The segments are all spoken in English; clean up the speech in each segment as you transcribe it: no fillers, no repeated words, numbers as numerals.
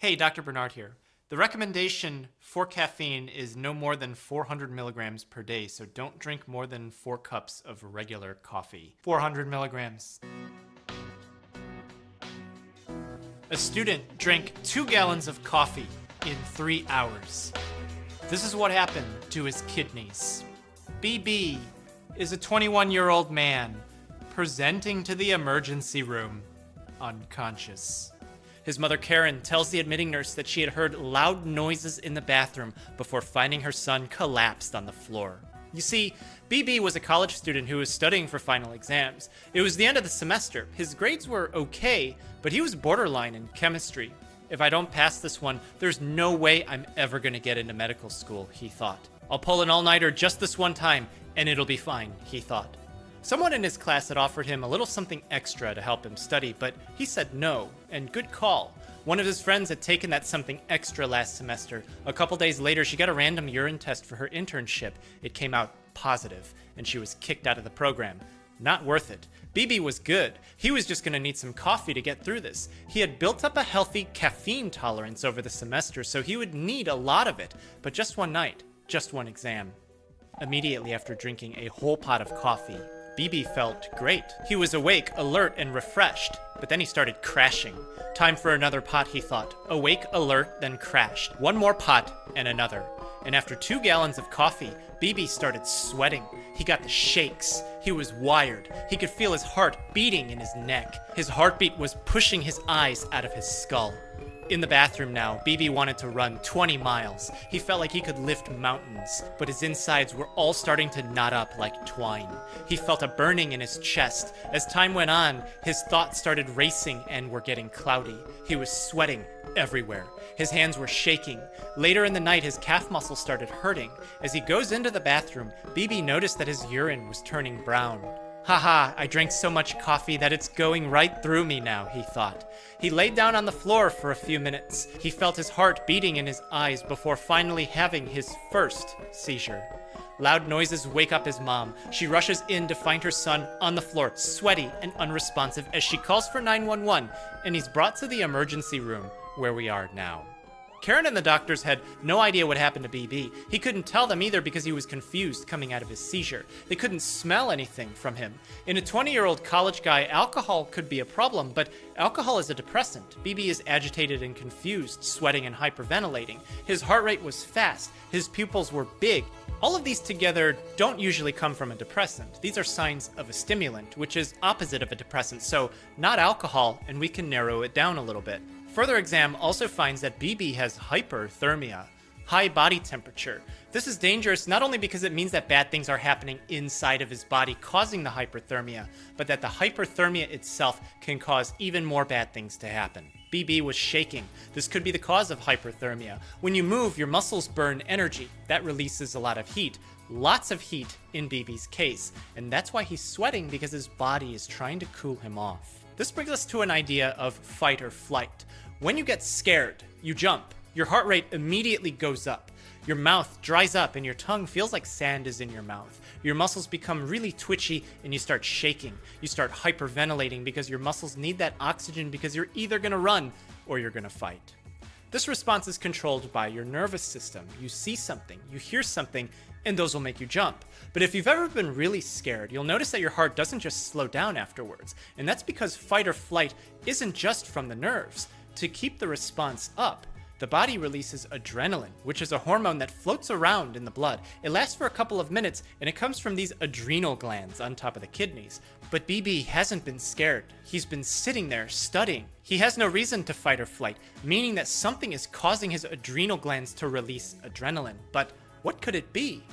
Hey, Dr. Bernard here. The recommendation for caffeine is no more than 400 milligrams per day, so don't drink more than 4 cups of regular coffee. 400 milligrams. A student drank 2 gallons of coffee in 3 hours. This is what happened to his kidneys. BB is a 21-year-old man presenting to the emergency room unconscious. His mother, Karen, tells the admitting nurse that she had heard loud noises in the bathroom before finding her son collapsed on the floor. You see, BB was a college student who was studying for final exams. It was the end of the semester. His grades were okay, but he was borderline in chemistry. If I don't pass this one, there's no way I'm ever going to get into medical school, he thought. I'll pull an all-nighter just this one time, and it'll be fine, he thought. Someone in his class had offered him a little something extra to help him study, but he said no, and good call. One of his friends had taken that something extra last semester. A couple days later, she got a random urine test for her internship. It came out positive, and she was kicked out of the program. Not worth it. BB was good. He was just going to need some coffee to get through this. He had built up a healthy caffeine tolerance over the semester, so he would need a lot of it, but just one night, just one exam. Immediately after drinking a whole pot of coffee, BB felt great. He was awake, alert, and refreshed, but then he started crashing. Time for another pot, he thought. Awake, alert, then crashed. One more pot, and another. And after 2 gallons of coffee, BB started sweating. He got the shakes. He was wired. He could feel his heart beating in his neck. His heartbeat was pushing his eyes out of his skull. In the bathroom now, BB wanted to run 20 miles. He felt like he could lift mountains, but his insides were all starting to knot up like twine. He felt a burning in his chest. As time went on, his thoughts started racing and were getting cloudy. He was sweating everywhere. His hands were shaking. Later in the night, his calf muscles started hurting. As he goes into the bathroom, BB noticed that his urine was turning brown. Haha, I drank so much coffee that it's going right through me now, he thought. He laid down on the floor for a few minutes. He felt his heart beating in his eyes before finally having his first seizure. Loud noises wake up his mom. She rushes in to find her son on the floor, sweaty and unresponsive, as she calls for 911, and he's brought to the emergency room where we are now. Karen and the doctors had no idea what happened to BB. He couldn't tell them either because he was confused coming out of his seizure. They couldn't smell anything from him. In a 20-year-old college guy, alcohol could be a problem, but alcohol is a depressant. BB is agitated and confused, sweating and hyperventilating. His heart rate was fast. His pupils were big. All of these together don't usually come from a depressant. These are signs of a stimulant, which is opposite of a depressant, so not alcohol, and we can narrow it down a little bit. Further exam also finds that BB has hyperthermia, high body temperature. This is dangerous not only because it means that bad things are happening inside of his body causing the hyperthermia, but that the hyperthermia itself can cause even more bad things to happen. BB was shaking. This could be the cause of hyperthermia. When you move, your muscles burn energy. That releases a lot of heat. Lots of heat in BB's case, and that's why he's sweating, because his body is trying to cool him off. This brings us to an idea of fight or flight. When you get scared, you jump. Your heart rate immediately goes up. Your mouth dries up and your tongue feels like sand is in your mouth. Your muscles become really twitchy and you start shaking. You start hyperventilating because your muscles need that oxygen because you're either going to run or you're going to fight. This response is controlled by your nervous system. You see something, you hear something, and those will make you jump. But if you've ever been really scared, you'll notice that your heart doesn't just slow down afterwards. And that's because fight or flight isn't just from the nerves. To keep the response up, the body releases adrenaline, which is a hormone that floats around in the blood. It lasts for a couple of minutes, and it comes from these adrenal glands on top of the kidneys. But BB hasn't been scared. He's been sitting there studying. He has no reason to fight or flight, meaning that something is causing his adrenal glands to release adrenaline. But what could it be?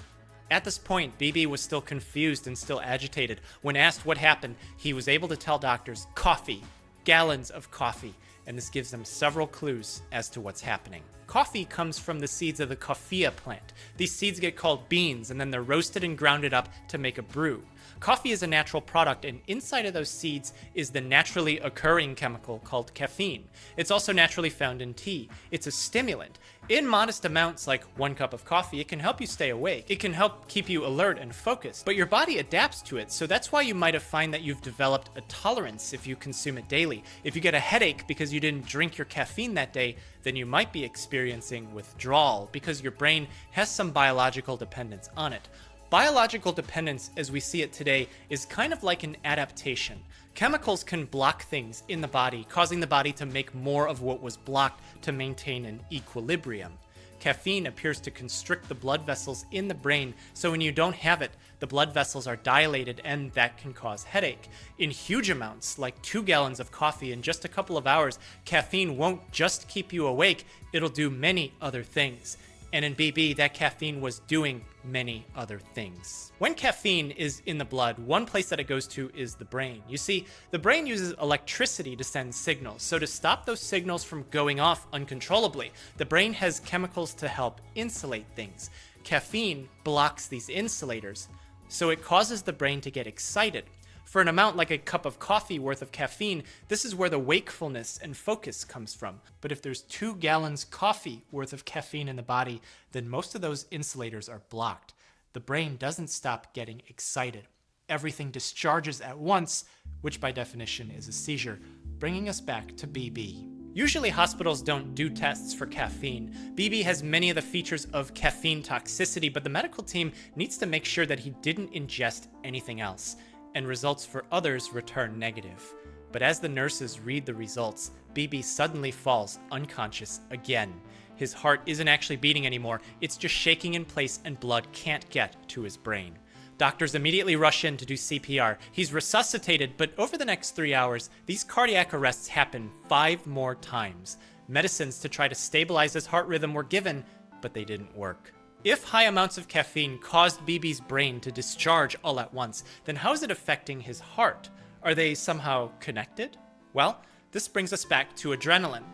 At this point, BB was still confused and still agitated. When asked what happened, he was able to tell doctors, coffee, gallons of coffee. And this gives them several clues as to what's happening. Coffee comes from the seeds of the coffea plant. These seeds get called beans, and then they're roasted and grounded up to make a brew. Coffee is a natural product, and inside of those seeds is the naturally occurring chemical called caffeine. It's also naturally found in tea. It's a stimulant. In modest amounts, like 1 cup of coffee, it can help you stay awake. It can help keep you alert and focused, but your body adapts to it, so that's why you might have found that you've developed a tolerance if you consume it daily. If you get a headache because you didn't drink your caffeine that day, then you might be experiencing withdrawal because your brain has some biological dependence on it. Biological dependence, as we see it today, is kind of like an adaptation. Chemicals can block things in the body, causing the body to make more of what was blocked to maintain an equilibrium. Caffeine appears to constrict the blood vessels in the brain, so when you don't have it, the blood vessels are dilated and that can cause headache. In huge amounts, like 2 gallons of coffee in just a couple of hours, caffeine won't just keep you awake, it'll do many other things. And in BB, that caffeine was doing many other things. When caffeine is in the blood, one place that it goes to is the brain. You see, the brain uses electricity to send signals, so to stop those signals from going off uncontrollably, the brain has chemicals to help insulate things. Caffeine blocks these insulators, so it causes the brain to get excited. For an amount like a cup of coffee worth of caffeine, this is where the wakefulness and focus comes from. But if there's 2 gallons coffee worth of caffeine in the body, then most of those insulators are blocked. The brain doesn't stop getting excited. Everything discharges at once, which by definition is a seizure, bringing us back to BB. Usually hospitals don't do tests for caffeine. BB has many of the features of caffeine toxicity, but the medical team needs to make sure that he didn't ingest anything else, and results for others return negative. But as the nurses read the results, BB suddenly falls unconscious again. His heart isn't actually beating anymore, it's just shaking in place and blood can't get to his brain. Doctors immediately rush in to do CPR. He's resuscitated, but over the next 3 hours, these cardiac arrests happen 5 more times. Medicines to try to stabilize his heart rhythm were given, but they didn't work. If high amounts of caffeine caused BB's brain to discharge all at once, then how is it affecting his heart? Are they somehow connected? Well, this brings us back to adrenaline.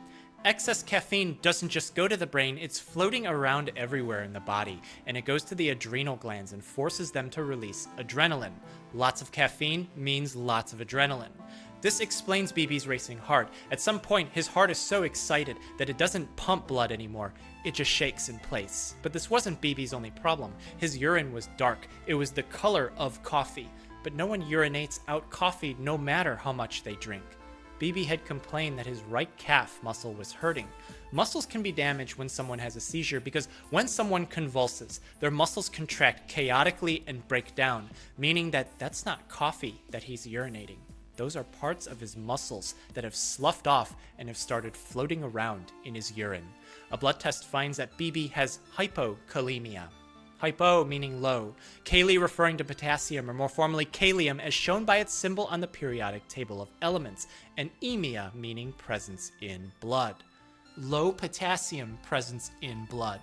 Excess caffeine doesn't just go to the brain, it's floating around everywhere in the body, and it goes to the adrenal glands and forces them to release adrenaline. Lots of caffeine means lots of adrenaline. This explains BB's racing heart. At some point, his heart is so excited that it doesn't pump blood anymore. It just shakes in place. But this wasn't BB's only problem. His urine was dark. It was the color of coffee. But no one urinates out coffee no matter how much they drink. BB had complained that his right calf muscle was hurting. Muscles can be damaged when someone has a seizure because when someone convulses, their muscles contract chaotically and break down, meaning that that's not coffee that he's urinating. Those are parts of his muscles that have sloughed off and have started floating around in his urine. A blood test finds that BB has hypokalemia. Hypo meaning low, kali referring to potassium, or more formally kalium as shown by its symbol on the periodic table of elements, and emia meaning presence in blood. Low potassium presence in blood.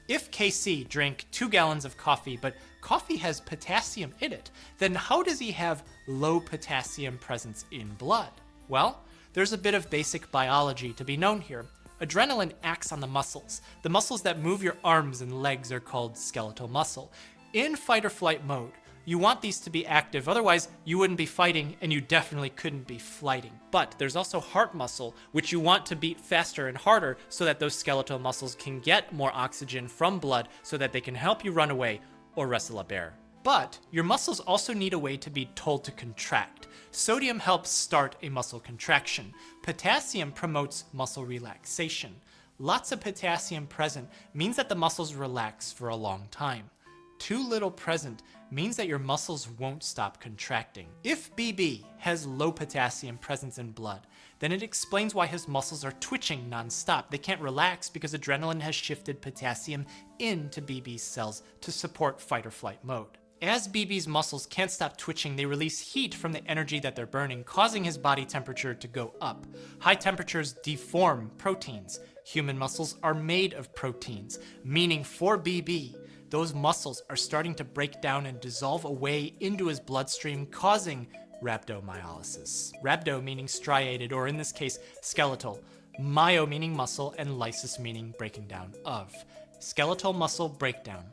If KC drank 2 gallons of coffee, but coffee has potassium in it, then how does he have low potassium presence in blood? Well, there's a bit of basic biology to be known here. Adrenaline acts on the muscles. The muscles that move your arms and legs are called skeletal muscle. In fight or flight mode, you want these to be active, otherwise you wouldn't be fighting and you definitely couldn't be flighting. But there's also heart muscle, which you want to beat faster and harder so that those skeletal muscles can get more oxygen from blood so that they can help you run away or wrestle a bear. But your muscles also need a way to be told to contract. Sodium helps start a muscle contraction. Potassium promotes muscle relaxation. Lots of potassium present means that the muscles relax for a long time. Too little present means that your muscles won't stop contracting. If BB has low potassium presence in blood, then it explains why his muscles are twitching nonstop. They can't relax because adrenaline has shifted potassium into BB's cells to support fight or flight mode. As BB's muscles can't stop twitching, they release heat from the energy that they're burning, causing his body temperature to go up. High temperatures deform proteins. Human muscles are made of proteins, meaning for BB, those muscles are starting to break down and dissolve away into his bloodstream, causing rhabdomyolysis. Rhabdo meaning striated, or in this case, skeletal. Myo meaning muscle, and lysis meaning breaking down of. Skeletal muscle breakdown.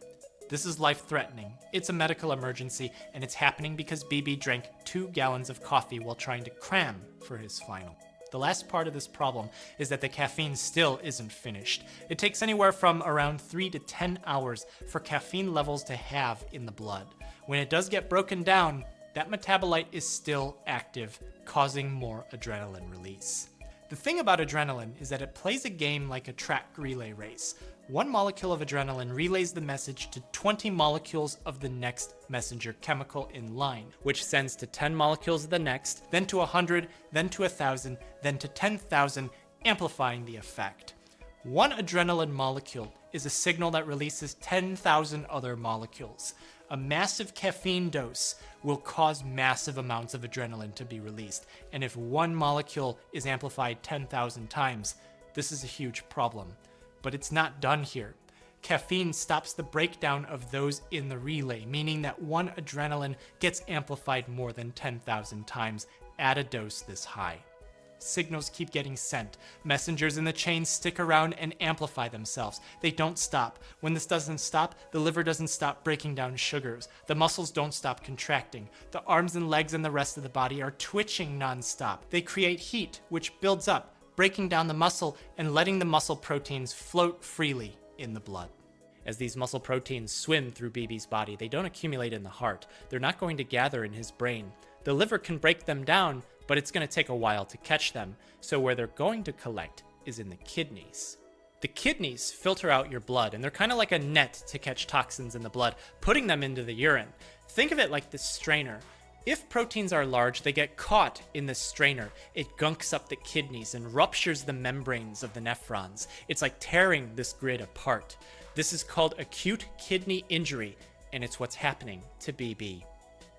This is life-threatening. It's a medical emergency, and it's happening because BB drank 2 gallons of coffee while trying to cram for his final. The last part of this problem is that the caffeine still isn't finished. It takes anywhere from around 3 to 10 hours for caffeine levels to halve in the blood. When it does get broken down, that metabolite is still active, causing more adrenaline release. The thing about adrenaline is that it plays a game like a track relay race. 1 molecule of adrenaline relays the message to 20 molecules of the next messenger chemical in line, which sends to 10 molecules of the next, then to 100, then to 1,000, then to 10,000, amplifying the effect. 1 adrenaline molecule is a signal that releases 10,000 other molecules. A massive caffeine dose will cause massive amounts of adrenaline to be released, and if 1 molecule is amplified 10,000 times, this is a huge problem. But it's not done here. Caffeine stops the breakdown of those in the relay, meaning that 1 adrenaline gets amplified more than 10,000 times at a dose this high. Signals keep getting sent. Messengers in the chain stick around and amplify themselves. They don't stop. When this doesn't stop, the liver doesn't stop breaking down sugars. The muscles don't stop contracting. The arms and legs and the rest of the body are twitching nonstop. They create heat, which builds up, breaking down the muscle and letting the muscle proteins float freely in the blood. As these muscle proteins swim through BB's body, they don't accumulate in the heart. They're not going to gather in his brain. The liver can break them down, but it's going to take a while to catch them, so where they're going to collect is in the kidneys. The kidneys filter out your blood, and they're kind of like a net to catch toxins in the blood, putting them into the urine. Think of it like this strainer. If proteins are large, they get caught in the strainer. It gunks up the kidneys and ruptures the membranes of the nephrons. It's like tearing this grid apart. This is called acute kidney injury, and it's what's happening to BB.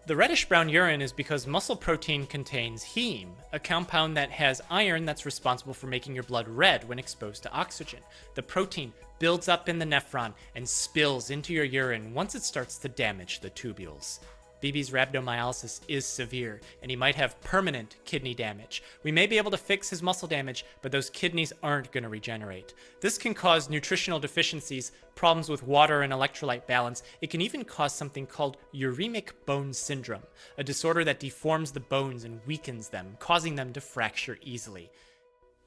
The reddish-brown urine is because muscle protein contains heme, a compound that has iron that's responsible for making your blood red when exposed to oxygen. The protein builds up in the nephron and spills into your urine once it starts to damage the tubules. BB's rhabdomyolysis is severe, and he might have permanent kidney damage. We may be able to fix his muscle damage, but those kidneys aren't going to regenerate. This can cause nutritional deficiencies, problems with water and electrolyte balance. It can even cause something called uremic bone syndrome, a disorder that deforms the bones and weakens them, causing them to fracture easily.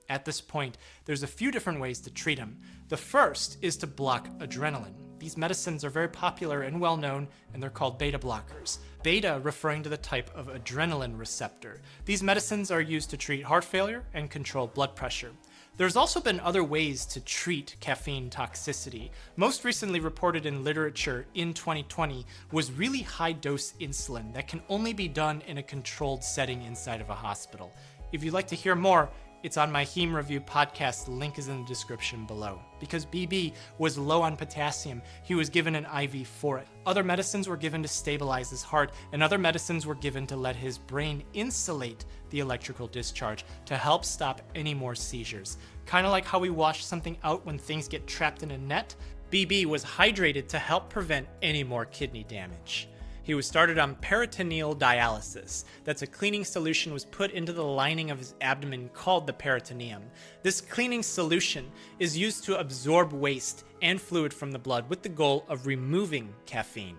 At this point, there's a few different ways to treat him. The first is to block adrenaline. These medicines are very popular and well known, and they're called beta blockers. Beta referring to the type of adrenaline receptor. These medicines are used to treat heart failure and control blood pressure. There's also been other ways to treat caffeine toxicity. Most recently reported in literature in 2020 was really high-dose insulin that can only be done in a controlled setting inside of a hospital. If you'd like to hear more, it's on my Heme Review podcast. The link is in the description below. Because BB was low on potassium, he was given an IV for it. Other medicines were given to stabilize his heart, and other medicines were given to let his brain insulate the electrical discharge to help stop any more seizures. Kind of like how we wash something out when things get trapped in a net, BB was hydrated to help prevent any more kidney damage. He was started on peritoneal dialysis. That's a cleaning solution was put into the lining of his abdomen called the peritoneum. This cleaning solution is used to absorb waste and fluid from the blood with the goal of removing caffeine.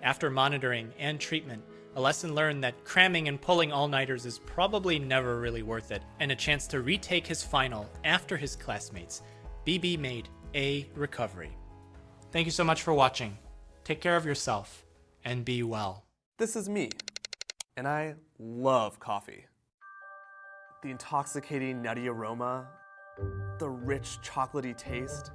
After monitoring and treatment, a lesson learned that cramming and pulling all-nighters is probably never really worth it, and a chance to retake his final after his classmates, BB made a recovery. Thank you so much for watching. Take care of yourself. And be well. This is me, and I love coffee. The intoxicating nutty aroma, the rich chocolatey taste.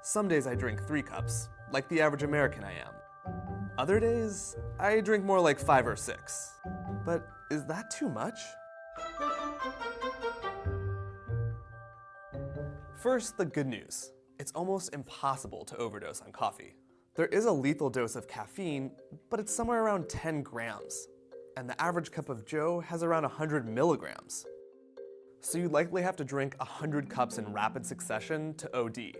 Some days I drink 3 cups, like the average American I am. Other days, I drink more like 5 or 6. But is that too much? First, the good news. It's almost impossible to overdose on coffee. There is a lethal dose of caffeine, but it's somewhere around 10 grams, and the average cup of joe has around 100 milligrams. So you likely have to drink 100 cups in rapid succession to OD.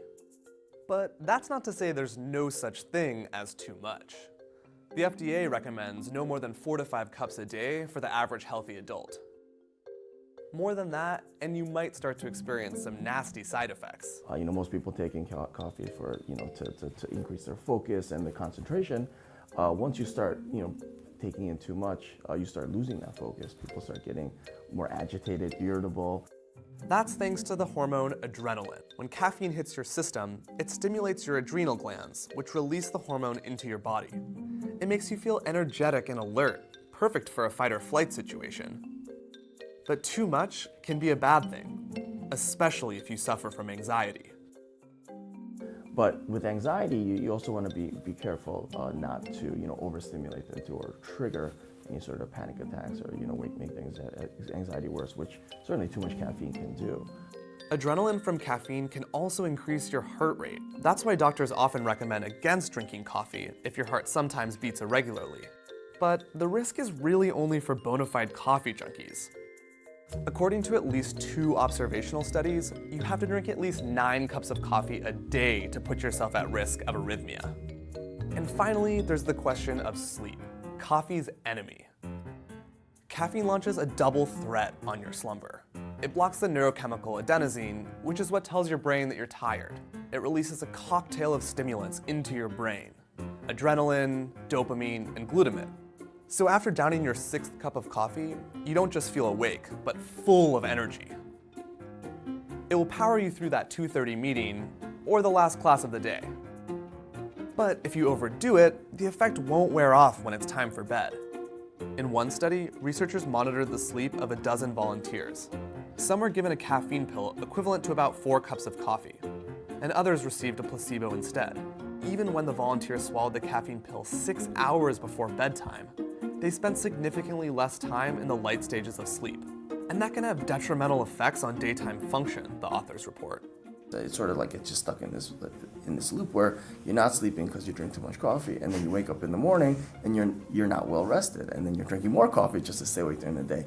But that's not to say there's no such thing as too much. The FDA recommends no more than 4 to 5 cups a day for the average healthy adult. More than that, and you might start to experience some nasty side effects. Most people taking coffee for, to increase their focus and the concentration. Once you start, taking in too much, you start losing that focus. People start getting more agitated, irritable. That's thanks to the hormone adrenaline. When caffeine hits your system, it stimulates your adrenal glands, which release the hormone into your body. It makes you feel energetic and alert, perfect for a fight or flight situation. But too much can be a bad thing, especially if you suffer from anxiety. But with anxiety, you also want to be careful not to overstimulate them or trigger any sort of panic attacks or make things anxiety worse, which certainly too much caffeine can do. Adrenaline from caffeine can also increase your heart rate. That's why doctors often recommend against drinking coffee if your heart sometimes beats irregularly. But the risk is really only for bona fide coffee junkies. According to at least 2 observational studies, you have to drink at least 9 cups of coffee a day to put yourself at risk of arrhythmia. And finally, there's the question of sleep, coffee's enemy. Caffeine launches a double threat on your slumber. It blocks the neurochemical adenosine, which is what tells your brain that you're tired. It releases a cocktail of stimulants into your brain: adrenaline, dopamine, and glutamate. So after downing your 6th cup of coffee, you don't just feel awake, but full of energy. It will power you through that 2:30 meeting or the last class of the day. But if you overdo it, the effect won't wear off when it's time for bed. In one study, researchers monitored the sleep of a dozen volunteers. Some were given a caffeine pill equivalent to about 4 cups of coffee, and others received a placebo instead. Even when the volunteers swallowed the caffeine pill 6 hours before bedtime, they spent significantly less time in the light stages of sleep. And that can have detrimental effects on daytime function, the authors report. It's sort of like it's just stuck in this loop where you're not sleeping because you drink too much coffee, and then you wake up in the morning and you're not well rested, and then you're drinking more coffee just to stay awake during the day.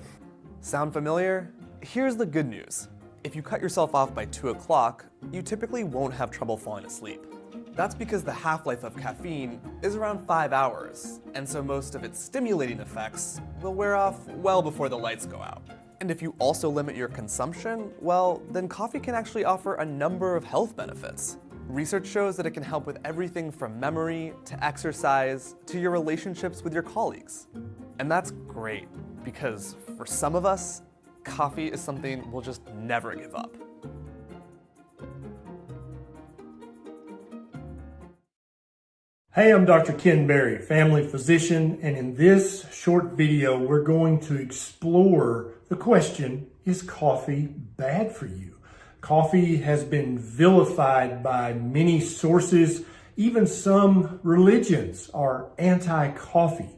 Sound familiar? Here's the good news. If you cut yourself off by 2 o'clock, you typically won't have trouble falling asleep. That's because the half-life of caffeine is around 5 hours, and so most of its stimulating effects will wear off well before the lights go out. And if you also limit your consumption, well, then coffee can actually offer a number of health benefits. Research shows that it can help with everything from memory to exercise to your relationships with your colleagues. And that's great, because for some of us, coffee is something we'll just never give up. Hey, I'm Dr. Ken Berry, family physician, and in this short video, we're going to explore the question, is coffee bad for you? Coffee has been vilified by many sources. Even some religions are anti-coffee.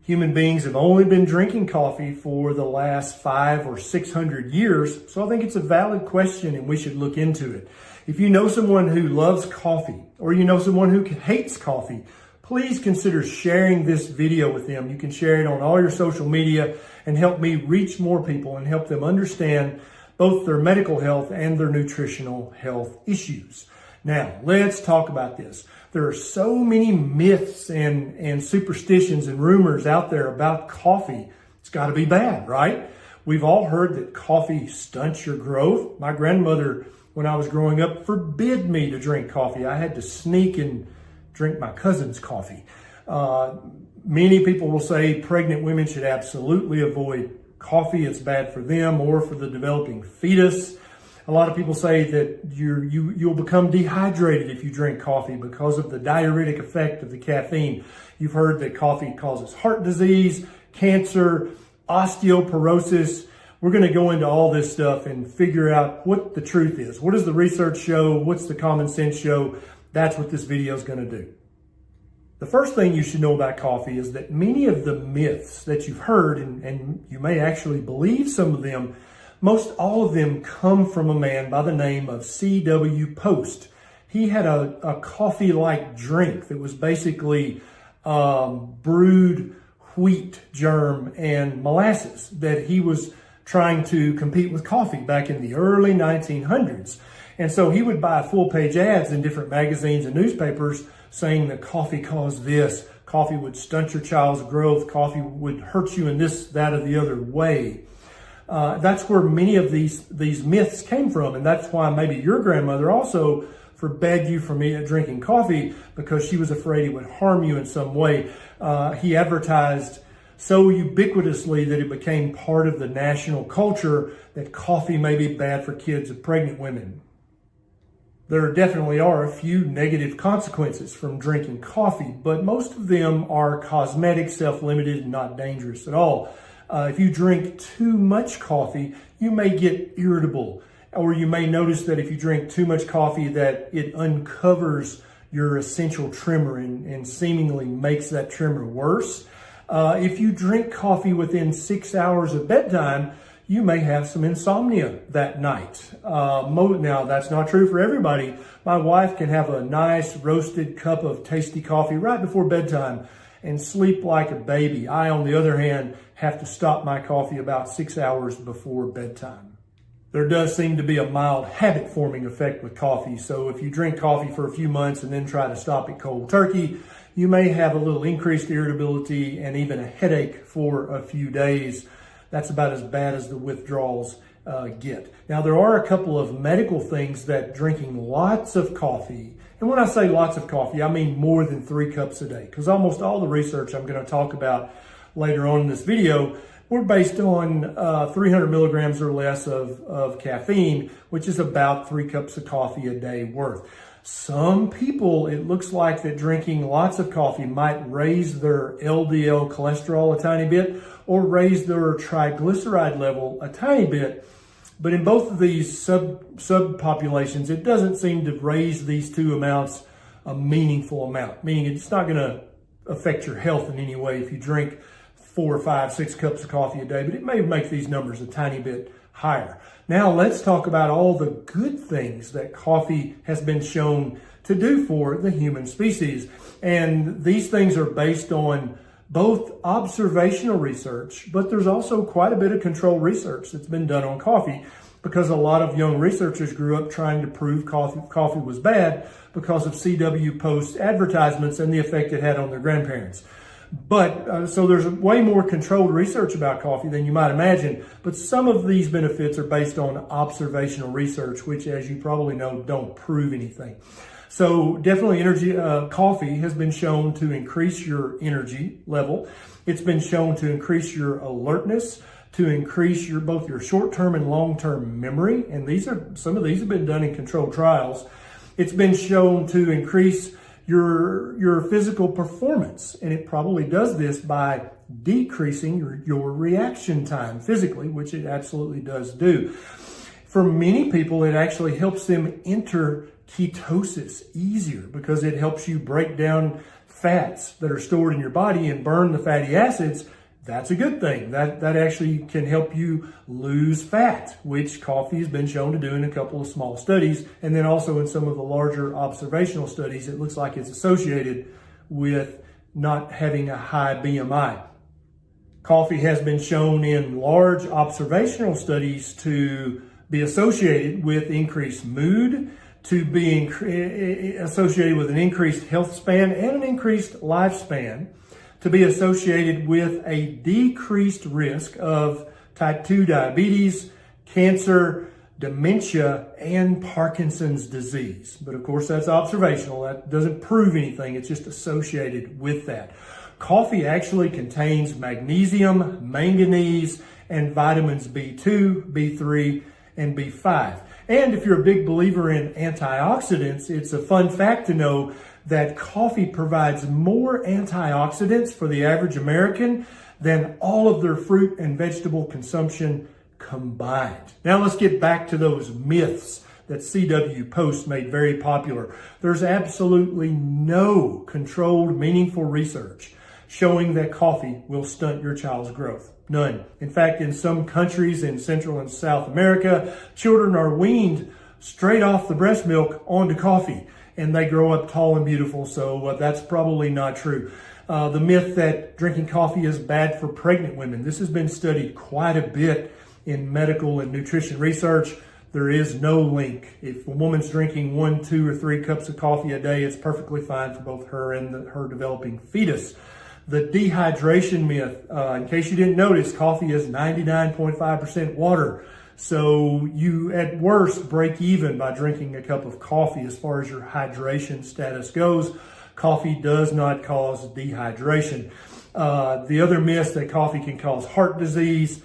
Human beings have only been drinking coffee for the last 500 or 600 years, so I think it's a valid question and we should look into it. If you know someone who loves coffee or you know someone who hates coffee, please consider sharing this video with them. You can share it on all your social media and help me reach more people and help them understand both their medical health and their nutritional health issues. Now, let's talk about this. There are so many myths and superstitions and rumors out there about coffee. It's got to be bad, right? We've all heard that coffee stunts your growth. My grandmother, when I was growing up, forbid me to drink coffee. I had to sneak and drink my cousin's coffee. Many people will say pregnant women should absolutely avoid coffee. It's bad for them or for the developing fetus. A lot of people say that you'll become dehydrated if you drink coffee because of the diuretic effect of the caffeine. You've heard that coffee causes heart disease, cancer, osteoporosis. We're going to go into all this stuff and figure out what the truth is. What does the research show? What's the common sense show? That's what this video is going to do. The first thing you should know about coffee is that many of the myths that you've heard, and you may actually believe some of them, most all of them come from a man by the name of C.W. Post. He had a coffee-like drink that was basically brewed wheat germ and molasses that he was trying to compete with coffee back in the early 1900s. And so he would buy full-page ads in different magazines and newspapers saying that coffee caused this, coffee would stunt your child's growth, coffee would hurt you in this, that, or the other way. That's where many of these myths came from, and that's why maybe your grandmother also forbade you from drinking coffee, because she was afraid it would harm you in some way. He advertised so ubiquitously that it became part of the national culture that coffee may be bad for kids of pregnant women. There definitely are a few negative consequences from drinking coffee, but most of them are cosmetic, self-limited, and not dangerous at all. If you drink too much coffee, you may get irritable, or you may notice that if you drink too much coffee that it uncovers your essential tremor and seemingly makes that tremor worse. If you drink coffee within 6 hours of bedtime, you may have some insomnia that night. Now, that's not true for everybody. My wife can have a nice roasted cup of tasty coffee right before bedtime and sleep like a baby. I, on the other hand, have to stop my coffee about 6 hours before bedtime. There does seem to be a mild habit-forming effect with coffee. So if you drink coffee for a few months and then try to stop it cold turkey, you may have a little increased irritability and even a headache for a few days. That's about as bad as the withdrawals get. Now, there are a couple of medical things that drinking lots of coffee, and when I say lots of coffee, I mean more than 3 cups a day, because almost all the research I'm going to talk about later on in this video were based on 300 milligrams or less of caffeine, which is about 3 cups of coffee a day worth. Some people, it looks like that drinking lots of coffee might raise their LDL cholesterol a tiny bit or raise their triglyceride level a tiny bit. But in both of these subpopulations, it doesn't seem to raise these two amounts a meaningful amount, meaning it's not going to affect your health in any way if you drink 4, 5, 6 cups of coffee a day, but it may make these numbers a tiny bit higher. Now let's talk about all the good things that coffee has been shown to do for the human species. And these things are based on both observational research, but there's also quite a bit of controlled research that's been done on coffee, because a lot of young researchers grew up trying to prove coffee was bad because of CW Post advertisements and the effect it had on their grandparents. But so there's way more controlled research about coffee than you might imagine. But some of these benefits are based on observational research, which, as you probably know, don't prove anything. So definitely coffee has been shown to increase your energy level. It's been shown to increase your alertness, to increase both your short-term and long-term memory. And some of these have been done in controlled trials. It's been shown to increase your physical performance, and it probably does this by decreasing your reaction time physically, which it absolutely does do. For many people, it actually helps them enter ketosis easier, because it helps you break down fats that are stored in your body and burn the fatty acids. That's a good thing. That actually can help you lose fat, which coffee has been shown to do in a couple of small studies. And then also in some of the larger observational studies, it looks like it's associated with not having a high BMI. Coffee has been shown in large observational studies to be associated with increased mood, to be associated with an increased health span and an increased lifespan, to be associated with a decreased risk of type 2 diabetes, cancer, dementia, and Parkinson's disease. But of course, that's observational. That doesn't prove anything. It's just associated with that. Coffee actually contains magnesium, manganese, and vitamins B2, B3, and B5. And if you're a big believer in antioxidants, it's a fun fact to know that coffee provides more antioxidants for the average American than all of their fruit and vegetable consumption combined. Now let's get back to those myths that CW Post made very popular. There's absolutely no controlled, meaningful research showing that coffee will stunt your child's growth. None. In fact, in some countries in Central and South America, children are weaned straight off the breast milk onto coffee, and they grow up tall and beautiful. So that's probably not true. The myth that drinking coffee is bad for pregnant women. This has been studied quite a bit in medical and nutrition research. There is no link. If a woman's drinking 1, 2, or 3 cups of coffee a day, it's perfectly fine for both her and her developing fetus. The dehydration myth. In case you didn't notice, coffee is 99.5% water. So you at worst break even by drinking a cup of coffee as far as your hydration status goes. Coffee does not cause dehydration. The other myth that coffee can cause heart disease,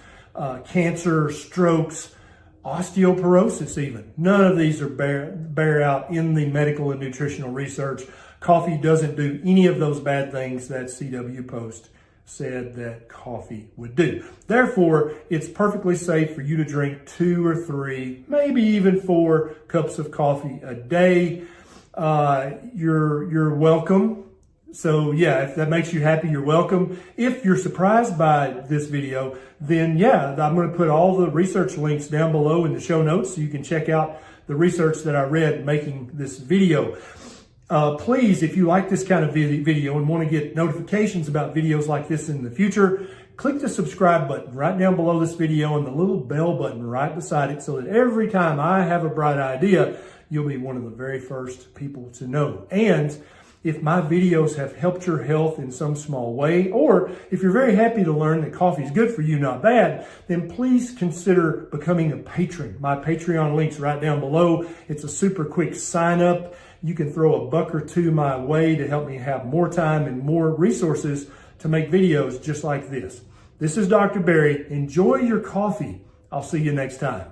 cancer, strokes, osteoporosis even. None of these are bear out in the medical and nutritional research. Coffee doesn't do any of those bad things that CW Post said that coffee would do. Therefore, it's perfectly safe for you to drink 2 or 3, maybe even 4 cups of coffee a day. You're welcome. So yeah, if that makes you happy, you're welcome. If you're surprised by this video, then yeah, I'm going to put all the research links down below in the show notes so you can check out the research that I read making this video. Please, if you like this kind of video and want to get notifications about videos like this in the future, click the subscribe button right down below this video and the little bell button right beside it so that every time I have a bright idea, you'll be one of the very first people to know. And if my videos have helped your health in some small way, or if you're very happy to learn that coffee is good for you, not bad, then please consider becoming a patron. My Patreon link's right down below. It's a super quick sign up. You can throw a buck or two my way to help me have more time and more resources to make videos just like this. This is Dr. Berry. Enjoy your coffee. I'll see you next time.